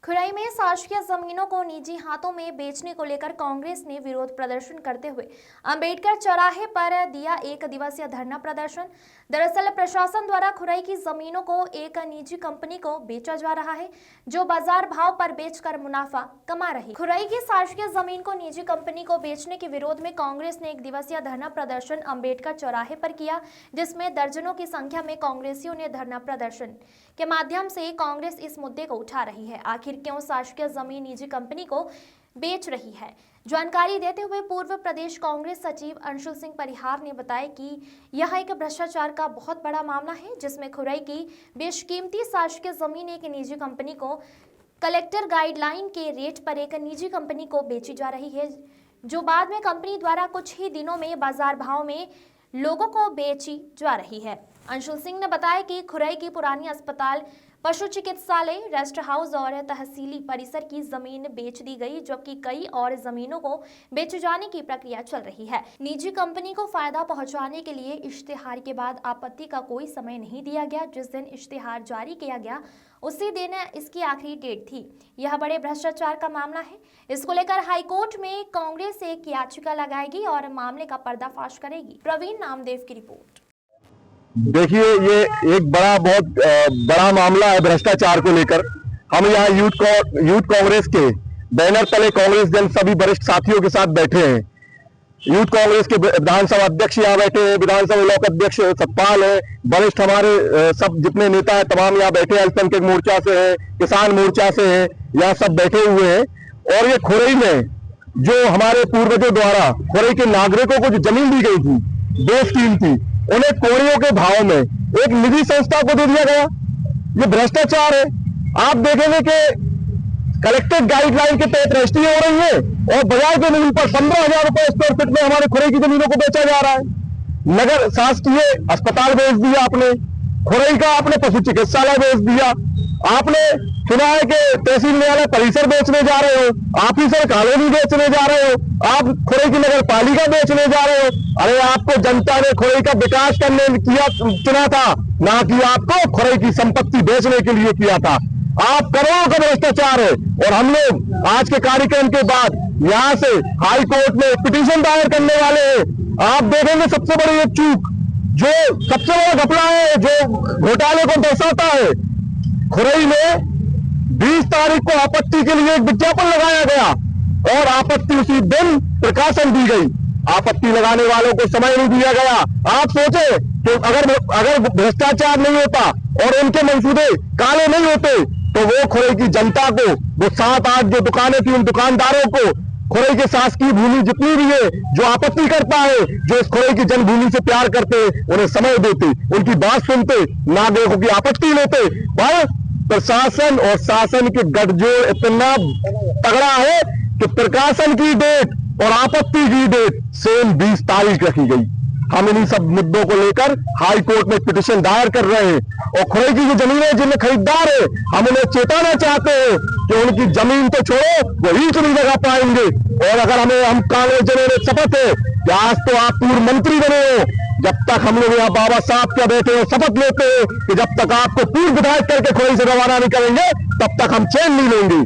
खुराई में शासकीय जमीनों को निजी हाथों में बेचने को लेकर कांग्रेस ने विरोध प्रदर्शन करते हुए अंबेडकर चौराहे पर दिया एक दिवसीय धरना प्रदर्शन। दरअसल प्रशासन द्वारा खुराई की जमीनों को एक निजी कंपनी को बेचा जा रहा है, जो बाजार भाव पर बेचकर मुनाफा कमा रही। खुराई की शासकीय जमीन को निजी कंपनी को बेचने के विरोध में कांग्रेस ने एक दिवसीय धरना प्रदर्शन अंबेडकर चौराहे पर किया, जिसमें दर्जनों की संख्या में कांग्रेसियों ने धरना प्रदर्शन के माध्यम से कांग्रेस इस मुद्दे को उठा रही है। आखिर क्यों शासकीय जमीन निजी कंपनी को बेच रही है? जानकारी देते हुए पूर्व प्रदेश कांग्रेस सचिव अंशुल सिंह परिहार ने बताया कि यह एक भ्रष्टाचार का बहुत बड़ा मामला है, जिसमें खुराई की बेशकीमती शासकीय जमीन एक निजी कंपनी को कलेक्टर गाइडलाइन के रेट पर एक निजी कंपनी को बेची जा रही है, जो बाद में कंपनी द्वारा कुछ ही दिनों में बाजार भाव में लोगों को बेची जा रही है। अंशुल सिंह ने बताया कि खुराई की पुरानी अस्पताल, पशु चिकित्सालय, रेस्ट हाउस और तहसीली परिसर की जमीन बेच दी गई, जबकि कई और जमीनों को बेचे जाने की प्रक्रिया चल रही है। निजी कंपनी को फायदा पहुंचाने के लिए इश्तिहार के बाद आपत्ति का कोई समय नहीं दिया गया। जिस दिन इश्तिहार जारी किया गया उसी दिन इसकी आखिरी डेट थी। यह बड़े भ्रष्टाचार का मामला है। इसको लेकर हाईकोर्ट में कांग्रेस एक याचिका लगाएगी और मामले का पर्दाफाश करेगी। प्रवीण नामदेव की रिपोर्ट। देखिए, ये एक बहुत बड़ा मामला है भ्रष्टाचार को लेकर। हम यहाँ यूथ कांग्रेस के बैनर तले कांग्रेस जन सभी वरिष्ठ साथियों के साथ बैठे हैं। यूथ कांग्रेस के विधानसभा अध्यक्ष यहाँ बैठे हैं, विधानसभा ब्लॉक अध्यक्ष सतपाल है, वरिष्ठ हमारे सब जितने नेता हैं तमाम यहाँ बैठे हैं। अल्पसंख्यक मोर्चा से हैं, किसान मोर्चा से हैं, यहाँ सब बैठे हुए हैं। और ये खुरई में जो हमारे पूर्वजों द्वारा खुरई के नागरिकों को जो जमीन दी गई थी बेशकीमती, उन्हें कोड़ियों के भाव में एक निजी संस्था को दे दिया गया। ये भ्रष्टाचार है। आप देखेंगे कि कलेक्टेड गाइडलाइन के तहत रजिस्ट्री हो रही है और बाजार के मूल्य पर 15,000 रुपए स्क्वायर फीट में हमारे खुरई की जमीनों को बेचा जा रहा है। नगर शासकीय अस्पताल बेच दिया आपने, खुरई का आपने पशु चिकित्सालय बेच दिया, आपने सुना है कि तहसील न्यायालय परिसर बेचने जा रहे हो, ऑफिसर कॉलोनी बेचने जा रहे हो, आप खुरई की नगर पालिका बेचने जा रहे हो। अरे आपको जनता ने खुरई का विकास करने किया चुना था, ना कि आपको खुरई की संपत्ति बेचने के लिए किया था। आप करोड़ों का भ्रष्टाचार है। और हम लोग आज के कार्यक्रम के बाद यहाँ से हाई कोर्ट में पिटीशन दायर करने वाले हैं। आप देखेंगे सबसे बड़ी एक चूक, जो सबसे बड़ा घपला है, जो घोटाले को दर्शाता है, खुरई में 20 तारीख को आपत्ति के लिए एक विज्ञापन लगाया गया और आपत्ति उसी दिन प्रकाशन दी गई। आपत्ति लगाने वालों को समय नहीं दिया गया। आप सोचे कि अगर भ्रष्टाचार नहीं होता और उनके मंसूबे काले नहीं होते तो वो खुरई की जनता को, वो 7-8 जो दुकानें थी, उन दुकानदारों को खुरई के शासकीय भूमि जितनी भी है, जो आपत्ति करता है, जो इस खुरई की जन्मभूमि से प्यार करते, उन्हें समय देते, उनकी बात सुनते, नागरिकों की आपत्ति लेते। पर प्रशासन और शासन के गठजोड़ इतना तगड़ा है कि प्रकाशन की डेट और आपत्ति की डेट सेम 20 तारीख रखी गई। हम इन्हीं सब मुद्दों को लेकर हाई कोर्ट में पिटीशन दायर कर रहे हैं। और खुरई की जो जमीनें जिनमें खरीदार है, हम उन्हें चेताना चाहते हैं कि उनकी जमीन तो छोड़ो, वो ईंट नहीं लगा पाएंगे। और अगर हम कांग्रेस जनों ने शपथ है कि आज तो आप पूर्व मंत्री बने हो, जब तक हम लोग यहाँ बाबा साहब क्या बैठे हो शपथ लेते हैं कि जब तक आपको पूर्व विधायक करके खुरई से रवाना नहीं करेंगे, तब तक हम चैन नहीं लेंगे।